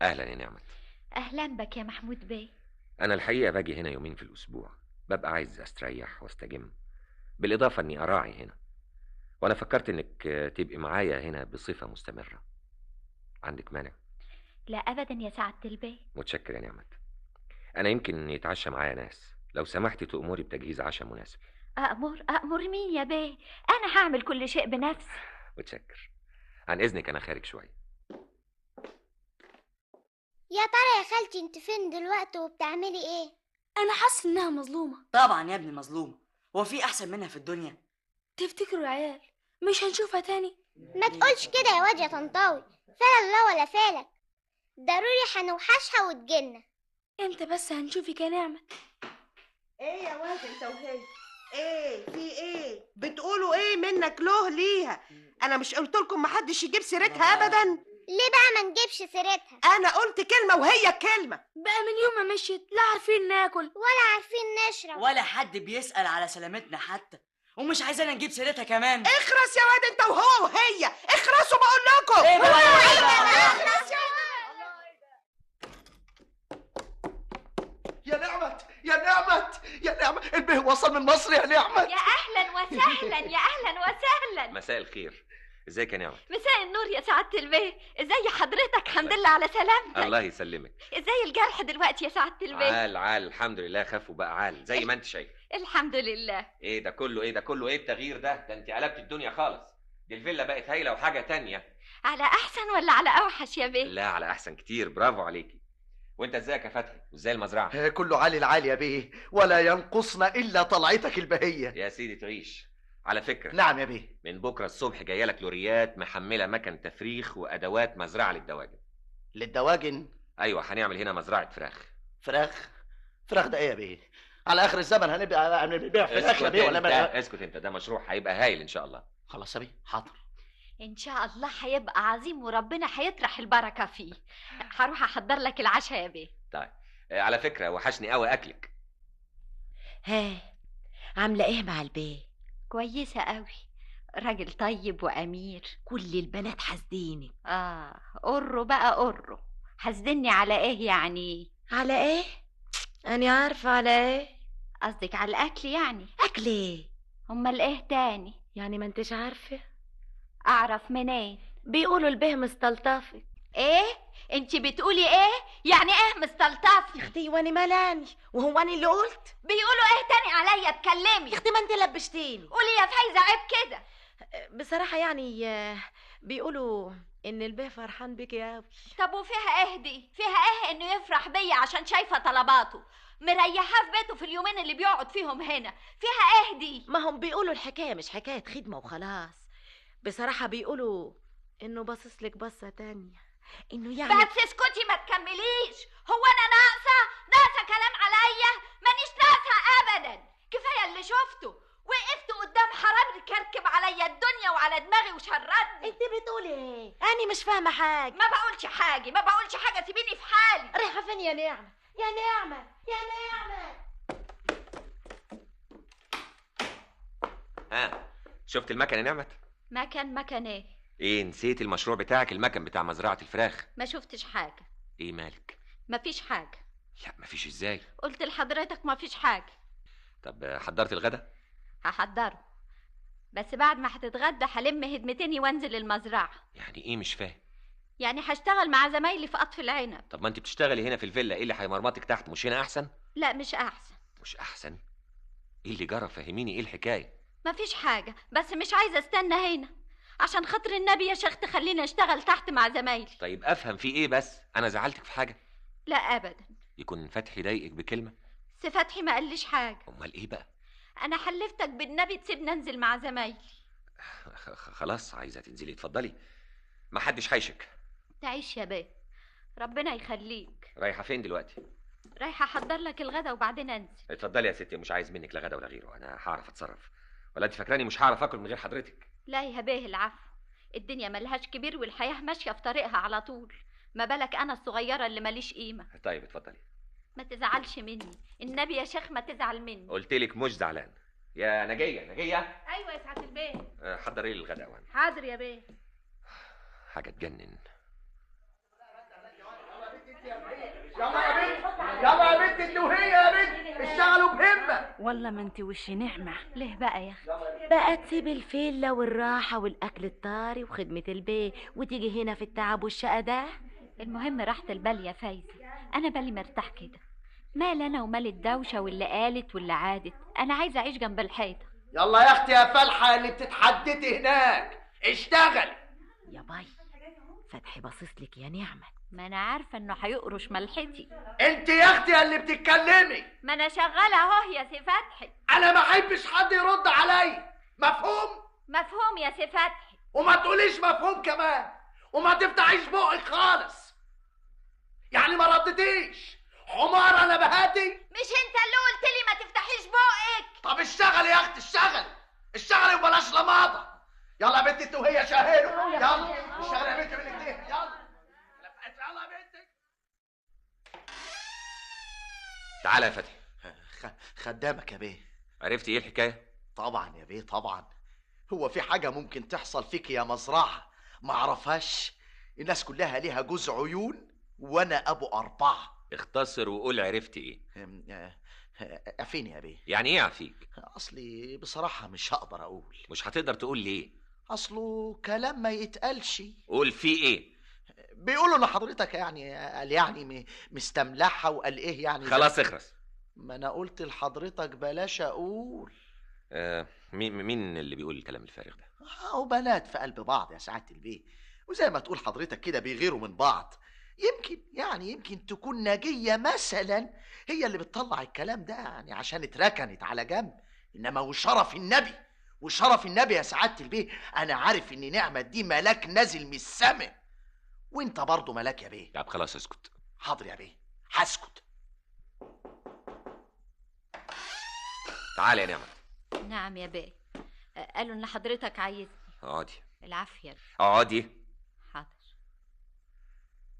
اهلا يا نعمت. اهلا بك يا محمود بيه. انا الحقيقه باجي هنا يومين في الاسبوع، ببقى عايز استريح واستجم، بالاضافه اني اراعي هنا، وانا فكرت انك تبقي معايا هنا بصفه مستمره. عندك مانع؟ لا ابدا يا سعاده البيه. متشكر يا نعمت. انا يمكن يتعشى معايا ناس، لو سمحتي تأمري بتجهيز عشاء مناسب. أأمر مين يا بيه؟ انا هعمل كل شيء بنفسي. متشكر. عن اذنك انا خارج شويه. يا ترى يا خالتي انت فين دلوقتي وبتعملي ايه؟ انا حاسه انها مظلومه. طبعا يا ابني مظلومه، هو في احسن منها في الدنيا؟ تفتكروا يا عيال مش هنشوفها تاني؟ ما تقولش كده يا واد يا طنطاوي، فلا الله ولا فالك، ضروري هنوحشها وتجيلنا. امتى بس هنشوفك يا نعمة؟ ايه يا واد انت وهي؟ ايه في ايه بتقولوا ايه منك له ليها؟ انا مش قلت لكم محدش يجيب سيرتها ابدا؟ ليه بقى ما نجيبش سيرتها؟ انا قلت كلمه وهي كلمه. بقى من يوم ما مشيت لا عارفين ناكل ولا عارفين نشرب ولا حد بيسأل على سلامتنا حتى، ومش عايزانا نجيب سيرتها كمان. اخرس يا واد انت وهو وهي، اخرسوا بقول لكم. ايه بقى اخرس يا يا نعمت يا نعمت يا نعمت، البيه وصل من مصر يا نعمت. يا اهلا وسهلا يا اهلا وسهلا. مساء الخير. ازيك يا نعمت؟ مساء النور يا سعاده البيه. ازاي حضرتك؟ الحمد لله على سلامتك. الله يسلمك. ازاي الجرح دلوقتي يا سعاده البيه؟ عال الحمد لله، خف وبقى عال زي ما انت شايف. الحمد لله. ايه ده كله ايه التغيير ده انت قلبت الدنيا خالص. دي الفيلا بقت هايله وحاجه تانية. على احسن ولا على اوحش يا بيه؟ لا على احسن كتير، برافو عليكي. وانت ازيك يا فتحي وازاي المزرعه؟ كله عالي العالي يا بيه، ولا ينقصنا الا طلعتك البهيه. يا سيدي تعيش. على فكره، نعم يا بيه. من بكره الصبح جايه لك لوريات محمله مكن تفريخ وادوات مزرعه للدواجن. للدواجن؟ ايوه، هنعمل هنا مزرعه فراخ. فراخ ده ايه يا بيه؟ على اخر الزمن هنبقى نبيع فراخ يا بيه ولا اسكت انت، ده مشروع هيبقى هايل ان شاء الله. خلاص يا بيه، حاضر. ان شاء الله هيبقى عظيم وربنا هيطرح البركه فيه. هروح احضر لك العشاء يا بيه. طيب. على فكره وحشني قوي اكلك. ها، عامله ايه مع البيه؟ كويسه قوي، راجل طيب وامير. كل البنات حاسدينك. قروا بقى قروا. حاسدني على ايه يعني؟ على ايه؟ انا عارفه على ايه. قصدك على الاكل يعني؟ اكل ايه؟ امال ايه تاني؟ يعني ما انتش عارفه؟ اعرف منين؟ بيقولوا البيه مستلطفك. ايه؟ انتي بتقولي ايه؟ يعني ايه مستلطفني؟ يا اختي واني ملاني وهو انا اللي قلت؟ بيقولوا ايه تاني عليا؟ اتكلمي يا اختي ما انت لبشتيني. قولي يا فايزه، عيب كده. بصراحه يعني بيقولوا ان البيه فرحان بك يا قوي. طب وفيها ايه دي؟ فيها ايه انه يفرح بيا عشان شايفه طلباته؟ مريحاه في بيته في اليومين اللي بيقعد فيهم هنا. فيها ايه دي؟ ما هم بيقولوا الحكايه مش حكايه خدمه وخلاص. بصراحه بيقولوا انه باصص لك بصه تانية، انه يعني بس اسكتي ما تكمليش. هو انا ناقصه كلام عليا؟ مانيش ناقصه ابدا. كفايه اللي شفته. وقفت قدام حرام يكركب عليا الدنيا وعلى دماغي وشردني. انت بتقولي ايه؟ انا مش فاهمه حاجه. ما بقولش حاجه، سيبيني في حالي. رايحه فين يا نعمه؟ يا نعمه يا نعمه. شفت المكن يا نعمت؟ مكن ايه؟ ايه نسيت المشروع بتاعك، المكن بتاع مزرعه الفراخ؟ ما شفتش حاجه. ايه مالك؟ مفيش حاجه. لا مفيش ازاي؟ قلت لحضرتك مفيش حاجه. طب حضرت الغدا؟ هحضره، بس بعد ما هتتغدى هلم هدمتني وانزل المزرعه. يعني ايه مش فاهم؟ يعني هشتغل مع زمايلي في قطف العنب. طب ما انت بتشتغلي هنا في الفيلا، ايه اللي هيمرمطك تحت؟ مش هنا احسن؟ لا مش احسن. مش احسن؟ ايه اللي جرى؟ فهميني ايه الحكايه. مفيش حاجه، بس مش عايزه استنى هنا عشان خاطر النبي يا شيخ تخليني اشتغل تحت مع زمايلي. طيب افهم في ايه بس؟ انا زعلتك في حاجه؟ لا ابدا. يكون فتحي ضايقك بكلمه؟ فتحي ما قاليش حاجه. امال ايه بقى؟ انا حلفتك بالنبي تسيبني انزل مع زمايلي. خلاص عايزه تنزلي اتفضلي، ما حدش هيشك. تعيش يا بيه، ربنا يخليك. رايحه فين دلوقتي؟ رايحه احضر لك الغدا وبعدين انزل. اتفضلي يا ستي، مش عايز منك لا غدا ولا غيره، انا هعرف اتصرف. ولا انت فاكراني مش هعرف اكل من غير حضرتك؟ لا يا بيه العفو، الدنيا ملهاش كبير والحياه ماشيه في طريقها على طول، ما بالك انا الصغيره اللي ماليش قيمه. طيب اتفضلي. ما تزعلش مني النبي يا شيخ، ما تزعل مني. قلت لك مش زعلان. يا نجيه. ايوه يا سعاده البيه. حضري لي الغداء وانا. حاضر يا بيه. حاجه تجنن. والله ما انت وش نعمة. ليه بقى يا اختي؟ بقى تسيب الفيلا والراحة والاكل الطاري وخدمة البيت وتيجي هنا في التعب والشقة ده؟ المهم راحة البال يا فايزة، انا بالي مرتاح كده. مال انا ومال الدوشة واللي قالت واللي عادت، انا عايزة اعيش جنب الحيطة. يلا يا اختي يا فالحه اللي بتتحددي هناك، اشتغلي. يا باي فتحي باصصلك يا نعمة. ما انا عارفة انه هيقرش ملحتي. انت يا اختي اللي بتتكلمي. ما انا شغالة اهو يا سي فتحي. انا ما احبش حد يرد عليا، مفهوم؟ مفهوم يا سي فتحي. وما تقوليش مفهوم كمان، وما تفتحيش بقك خالص. يعني ما ردتيش حمار انا بهاتي؟ مش انت اللي قلت لي ما تفتحيش بقك؟ طب اشتغلي يا اختي، اشتغلي اشتغلي وبلاش لماضه. يلا يا بنتي انت وهي شاهدوا، يلا اشتغلي يا بنتي بالاثنين، يلا يلا يا بنتي. تعالى يا فتحي. خدامك يا بيه. عرفت ايه الحكايه؟ طبعا يا بيه طبعا. هو في حاجه ممكن تحصل فيك يا مزرعه ما اعرفهاش؟ الناس كلها ليها جوز عيون وانا ابو 4. اختصر وقول عرفت ايه. عفيني يا بيه. يعني ايه عفيك؟ اصلي بصراحه مش هقدر اقول. مش هتقدر تقول ليه؟ اصله كلام ما يتقالش. قول فيه ايه؟ بيقولوا لحضرتك يعني قال يعني مستملحها وقال ايه يعني. خلاص اخرس. ما انا قلت لحضرتك بلاش اقول. مين اللي بيقول الكلام الفارغ ده؟ وبنات في قلب بعض يا سعاده البيه، وزي ما تقول حضرتك كده بيغيروا من بعض. يمكن تكون ناجية مثلا هي اللي بتطلع الكلام ده يعني عشان اتركنت على جنب. انما وشرف النبي يا سعاده البيه، انا عارف ان نعمة دي ملاك نازل من السما، وانت برضه ملاك يا بيه. طب خلاص اسكت. حاضر يا بيه هسكت. تعالى يا نعمة. نعم يا بيه. قالوا ان حضرتك عايزني. اقعدي. العافية. اقعدي. حاضر.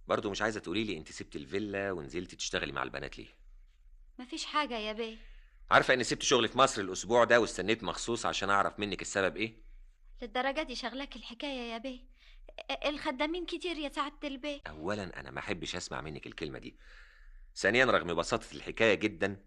برضه مش عايزه تقولي لي انت سبت الفيلا ونزلتي تشتغلي مع البنات ليه؟ مفيش حاجة يا بيه. عارفه اني سبت شغلي في مصر الاسبوع ده واستنيت مخصوص عشان اعرف منك السبب ايه؟ للدرجة دي شغلاك الحكاية يا بيه؟ الخدامين كتير يا سعادة البيه. اولا انا ما احبش اسمع منك الكلمه دي. ثانيا رغم بساطه الحكايه جدا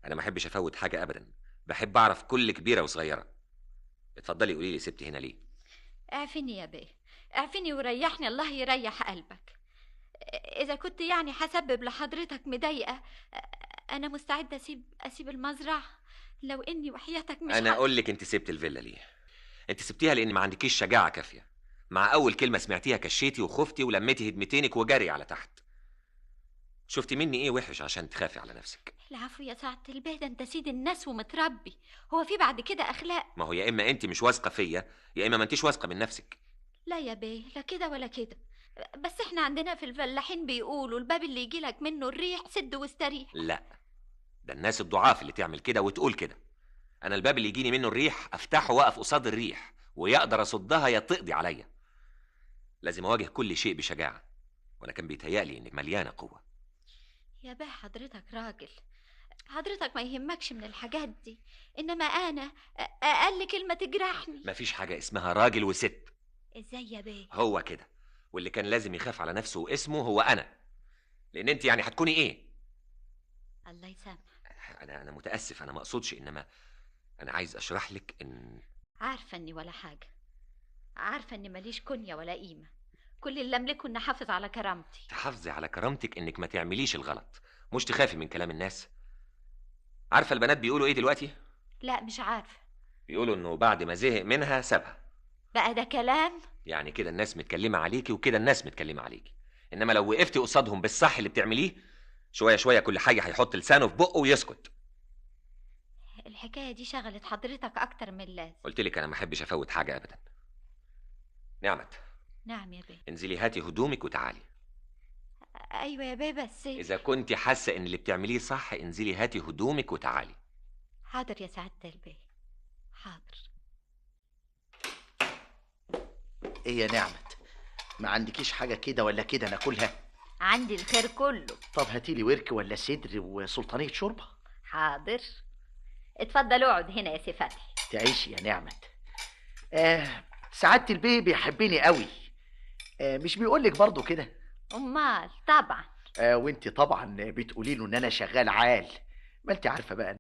انا ما احبش افوت حاجه ابدا. بحب اعرف كل كبيره وصغيره. اتفضلي قولي لي سبتي هنا ليه؟ اعفني يا بيه، اعفني وريحني، الله يريح قلبك. اذا كنت يعني هسبب لحضرتك مضايقه، انا مستعده اسيب المزرعه، لو اني وحياتك مش انا اقول لك انت سبت الفيلا ليه؟ انت سبتيها لان ما عندكيش شجاعه كافيه. مع اول كلمه سمعتيها كشيتي وخفتي ولميتي هدمتينك وجري على تحت. شفتي مني ايه وحش عشان تخافي على نفسك؟ العفو يا سعاده البيه، ده انت سيد الناس ومتربي، هو في بعد كده اخلاق؟ ما هو يا اما انت مش واثقه فيا يا اما ما انتيش واثقه من نفسك. لا يا بيه، لا كده ولا كده، بس احنا عندنا في الفلاحين بيقولوا الباب اللي يجيلك منه الريح سد واستريح. لا، ده الناس الضعاف اللي تعمل كده وتقول كده. انا الباب اللي يجيني منه الريح افتحه واقف قصاد الريح، ويقدر اصدها يا تقضي عليا. لازم اواجه كل شيء بشجاعه، وانا كان بيتهيألي انك مليانه قوه. يا بيه حضرتك راجل، حضرتك ما يهمكش من الحاجات دي، انما انا اقل كلمه تجرحني. مفيش حاجه اسمها راجل وست. ازاي يا بيه؟ هو كده، واللي كان لازم يخاف على نفسه واسمه هو انا، لان انت يعني هتكوني ايه؟ الله يسامحك. انا متاسف، انا ما اقصدش، انما انا عايز اشرح لك ان عارفه اني ولا حاجه، عارفه اني ماليش كنيه ولا قيمه، كل اللي املكه اني احافظ على كرامتي. تحافظي على كرامتك انك ما تعمليش الغلط، مش تخافي من كلام الناس. عارفه البنات بيقولوا ايه دلوقتي؟ لا مش عارفه. بيقولوا انه بعد ما زهق منها سابها. بقى ده كلام؟ يعني كده الناس متكلمه عليكي وكده الناس متكلمه عليكي، انما لو وقفتي قصادهم بالصح اللي بتعمليه شويه شويه كل حاجه هيحط لسانه في بقه ويسكت. الحكايه دي شغلت حضرتك اكتر من اللازم. قلت لك انا ما احبش افوت حاجه ابدا. نعمت. نعم يا بيه. انزلي هاتي هدومك وتعالي. ايوه يا بيه، بس اذا كنت حاسه ان اللي بتعمليه صح انزلي هاتي هدومك وتعالي. حاضر يا سعاده البيه، حاضر. ايه يا نعمت، ما عندكيش حاجه كده ولا كده ناكلها؟ عندي الخير كله. طب هاتيلي ورك ولا صدر وسلطانيه شوربه. حاضر. اتفضل اقعد هنا يا سي فتحي. تعيشي يا نعمت. سعاده البيه بيحبني قوي. مش بيقولك برضو كده؟ امال طبعا. وانت طبعا بتقولي له ان انا شغال عال. ما انت عارفه بقى